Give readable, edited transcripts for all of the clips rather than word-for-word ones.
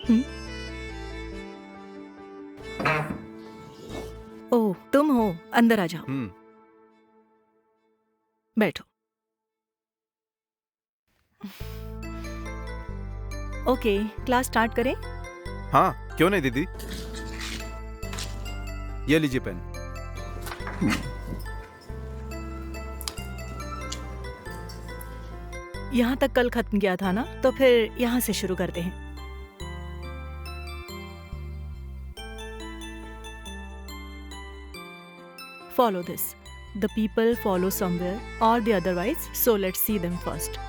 हम्म, ओह तुम हो, अंदर आ जाओ, हम्म। बैठो। ओके, क्लास स्टार्ट करें? हाँ, क्यों नहीं दीदी। ये लीजिए पेन। यहाँ तक कल खत्म किया था ना, तो फिर यहाँ से शुरू करते हैं। Follow this. The people follow somewhere or the otherwise, so let's see them first.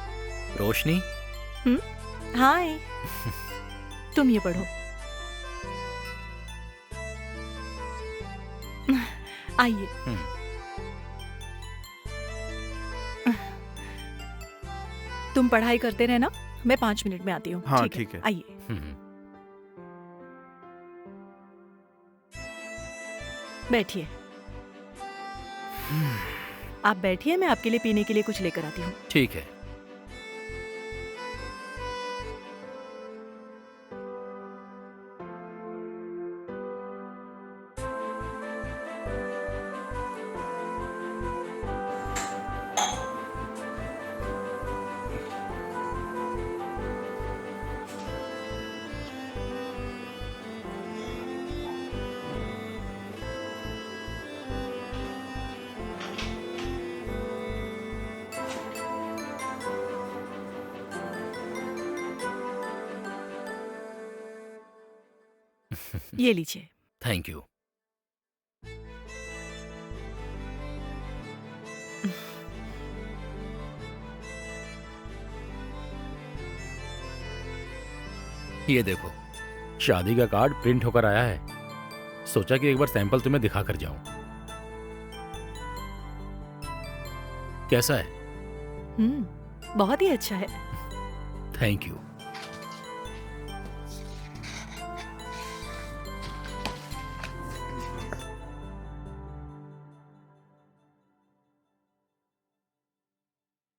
रोशनी। हाय, तुम ये पढ़ो। आइए। तुम पढ़ाई करते रहना, मैं 5 मिनट में आती हूँ। हाँ, ठीक है। आइए। बैठिए। आप बैठिए, मैं आपके लिए पीने के लिए कुछ लेकर आती हूँ। ठीक है। ये लीजिए। Thank you. ये देखो, शादी का कार्ड प्रिंट होकर आया है। सोचा कि एक बार सैंपल तुम्हें दिखा कर जाऊं। कैसा है? बहुत ही अच्छा है। Thank you.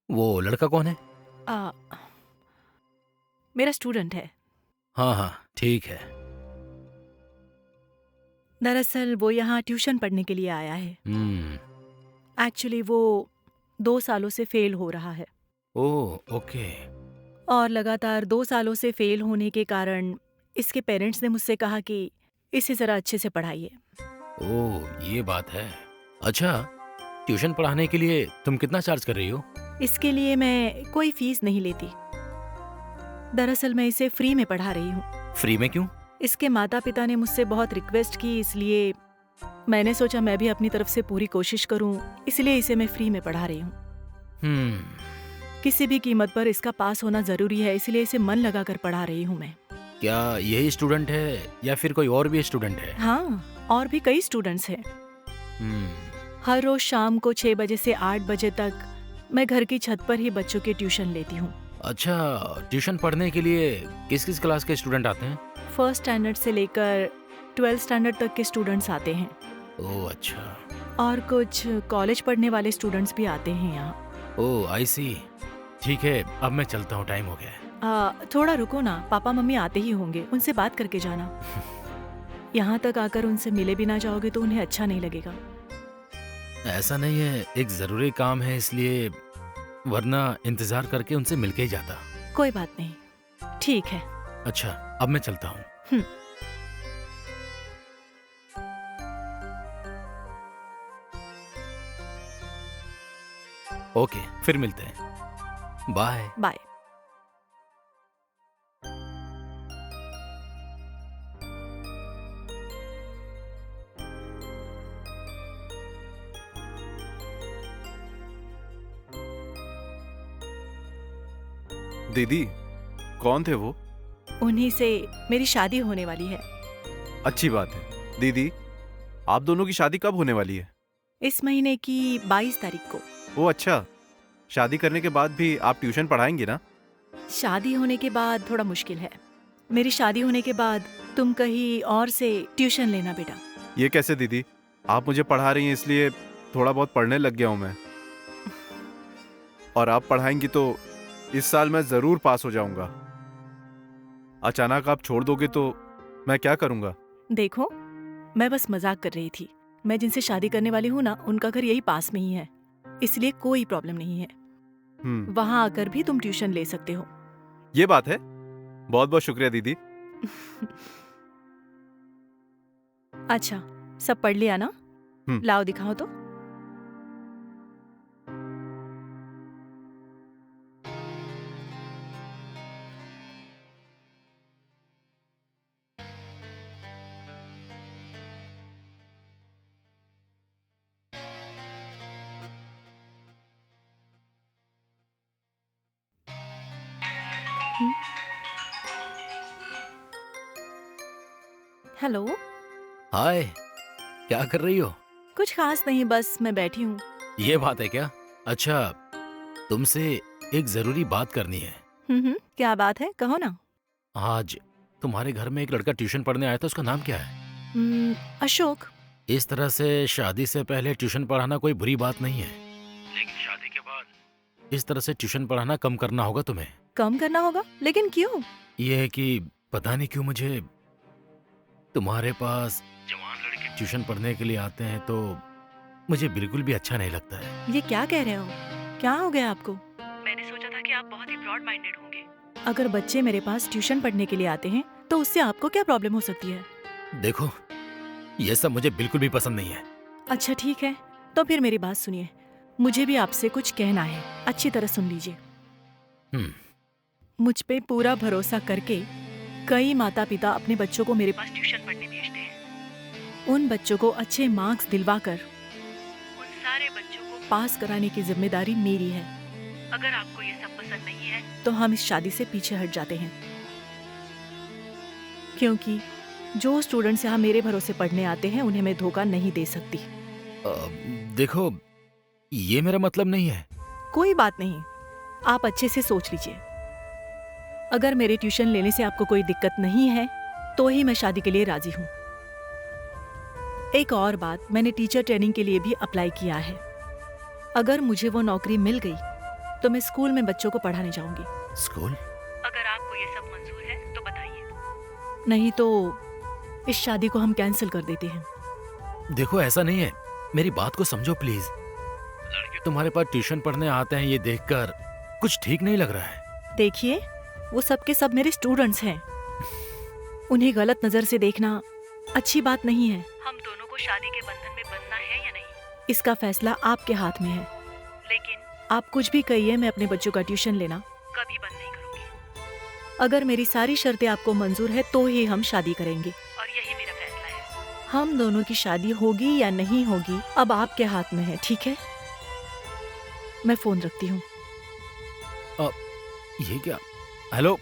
वो लड़का कौन है? आ, मेरा स्टूडेंट है। हाँ हाँ, ठीक है। दरअसल वो यहाँ ट्यूशन पढ़ने के लिए आया है। हम्म। एक्चुअली वो 2 सालों से फेल हो रहा है, ओह, ओके। और लगातार 2 सालों से फेल होने के कारण इसके पेरेंट्स ने मुझसे कहा कि इसे ज़रा अच्छे से पढ़ाइए। ओह, ये बात है। अच्छा, ट्यूशन पढ़ाने के लिए तुम कितना चार्ज कर रही हो? इसके लिए मैं कोई फीस नहीं लेती। दरअसल मैं इसे फ्री में पढ़ा रही हूँ। फ्री में क्यों? इसके माता पिता ने मुझसे बहुत रिक्वेस्ट की, इसलिए मैंने सोचा मैं भी अपनी तरफ से पूरी कोशिश करूँ, इसलिए इसे मैं फ्री में पढ़ा रही हूँ। हम्म। किसी भी कीमत पर इसका पास होना ज़रूरी है, इसलिए इसे मन लगाकर पढ़ा रही हूँ मैं। क्या यही स्टूडेंट है या फिर कोई और भी स्टूडेंट है? हाँ, और भी कई स्टूडेंट्स हैं। हम्म। हर रोज शाम को 6 बजे से 8 बजे तक मैं घर की छत पर ही बच्चों की ट्यूशन लेती हूँ। अच्छा, ट्यूशन पढ़ने के लिए किस किस क्लास के स्टूडेंट आते हैं? 1st स्टैंडर्ड से लेकर 12th स्टैंडर्ड तक के स्टूडेंट्स आते हैं, ओह अच्छा। और कुछ कॉलेज पढ़ने वाले स्टूडेंट्स भी आते हैं यहाँ। ओह, आई सी। ठीक है, अब मैं चलता हूँ, टाइम हो गया है। थोड़ा रुको ना, पापा मम्मी आते ही होंगे, उनसे बात करके जाना। यहाँ तक आकर उनसे मिले भी ना जाओगे तो उन्हें अच्छा नहीं लगेगा। ऐसा नहीं है, एक जरूरी काम है इसलिए, वरना इंतजार करके उनसे मिलके ही जाता। कोई बात नहीं, ठीक है। अच्छा, अब मैं चलता हूँ। हम्म। ओके, फिर मिलते हैं। बाय। बाय। दीदी, कौन थे वो? उन्हीं से मेरी शादी होने वाली है। अच्छी बात है। दीदी, आप दोनों की शादी कब होने वाली है? इस महीने की 22 तारीख को। ओह अच्छा, शादी करने के बाद भी आप ट्यूशन पढ़ाएंगे ना? शादी होने के बाद थोड़ा मुश्किल है। मेरी शादी होने के बाद तुम कहीं और से ट्यूशन लेना बेटा। ये कैसे दीदी? आप मुझे पढ़ा रही हैं इसलिए थोड़ा बहुत पढ़ने लग गया हूँ मैं। और आप पढ़ाएंगी तो इस साल मैं जरूर पास हो जाऊंगा। अचानक आप छोड़ दोगे तो मैं क्या करूँगा? देखो, मैं बस मजाक कर रही थी। मैं जिनसे शादी करने वाली हूँ ना, उनका घर यही पास में ही है, इसलिए कोई प्रॉब्लम नहीं है। वहाँ आकर भी तुम ट्यूशन ले सकते हो। ये बात है। बहुत बहुत शुक्रिया दीदी। अच्छा, सब पढ़ लिया ना? लाओ दिखाओ तो। हम्म, हेलो। हाय, क्या कर रही हो? कुछ खास नहीं, बस मैं बैठी हूँ। ये बात है क्या? अच्छा, तुमसे एक जरूरी बात करनी है। क्या बात है, कहो ना। आज तुम्हारे घर में एक लड़का ट्यूशन पढ़ने आया था, उसका नाम क्या है? अशोक। इस तरह से शादी से पहले ट्यूशन पढ़ाना कोई बुरी बात नहीं है, लेकिन शादी के बाद इस तरह से ट्यूशन पढ़ाना कम करना होगा तुम्हें। कम करना होगा? लेकिन क्यों? ये है कि पता नहीं क्यों मुझे तुम्हारे पास जवान लड़के ट्यूशन पढ़ने के लिए आते हैं तो मुझे बिल्कुल भी अच्छा नहीं लगता है। ये क्या कह रहे हो? क्या हो गया आपको? मैंने सोचा था कि आप बहुत ही ब्रॉड माइंडेड होंगे। अगर बच्चे मेरे पास ट्यूशन पढ़ने के लिए आते हैं तो उससे आपको क्या प्रॉब्लम हो सकती है? देखो, ये सब मुझे बिल्कुल भी पसंद नहीं है। अच्छा ठीक है, तो फिर मेरी बात सुनिए। मुझे भी आपसे कुछ कहना है, अच्छी तरह सुन लीजिए। मुझ पे पूरा भरोसा करके कई माता पिता अपने बच्चों को मेरे पास ट्यूशन पढ़ने भेजते हैं। उन बच्चों को अच्छे मार्क्स दिलवाकर उन सारे बच्चों को पास कराने की जिम्मेदारी मेरी है। अगर आपको ये सब पसंद नहीं है तो हम इस शादी से पीछे हट जाते हैं, क्योंकि जो स्टूडेंट्स यहाँ मेरे भरोसे पढ़ने आते हैं उन्हें मैं धोखा नहीं दे सकती। देखो, ये मेरा मतलब नहीं है। कोई बात नहीं, आप अच्छे से सोच लीजिए। अगर मेरे ट्यूशन लेने से आपको कोई दिक्कत नहीं है तो ही मैं शादी के लिए राजी हूँ। एक और बात, मैंने टीचर ट्रेनिंग के लिए भी अप्लाई किया है। अगर मुझे वो नौकरी मिल गई तो मैं स्कूल में बच्चों को पढ़ाने जाऊंगी। स्कूल? अगर आपको ये सब मंजूर है तो बताइए, नहीं तो इस शादी को हम कैंसिल कर देते हैं। देखो, ऐसा नहीं है, मेरी बात को समझो प्लीज। लड़के तुम्हारे पास ट्यूशन पढ़ने आते हैं ये देखकर कुछ ठीक नहीं लग रहा है। देखिए, वो सब के सब मेरे स्टूडेंट्स हैं। उन्हें गलत नजर से देखना अच्छी बात नहीं है। हम दोनों को शादी के बंधन में बंधना है या नहीं, इसका फैसला आपके हाथ में है। लेकिन आप कुछ भी कहिए, मैं अपने बच्चों का ट्यूशन लेना कभी बंद नहीं करूंगी। अगर मेरी सारी शर्तें आपको मंजूर है तो ही हम शादी करेंगे, और यही मेरा फैसला है। हम दोनों की शादी होगी या नहीं होगी अब आपके हाथ में है, ठीक है? मैं फोन रखती हूँ। ये क्या? हेलो।